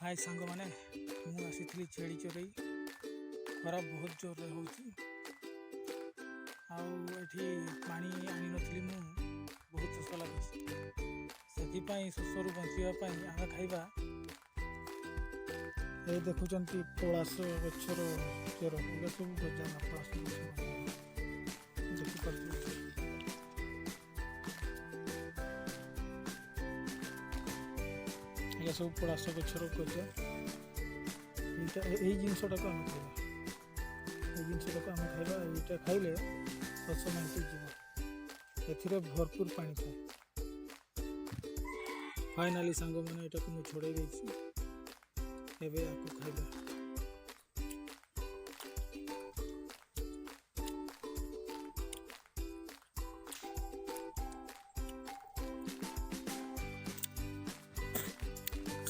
हाय सांग मैंने मु आसी छेड़ी चरई खरा बहुत जोर होची आठी पानी आनी नी मु बहुत शोष लगे से शोषर बचापी आगे खाइबा ये देखुं पलाश गचर चेर ये सब गजा पलाश देखिए ये सब पलाश गचर गजा यही जिनटा को आम खाइबा ये जिनटा को आम खाइबा ये खाइले शोष मेंटी जीव ए भरपूर पानी थाए फाइनाली सांग मैंने यहाँ को मुझे छड़े आपको खाइबा।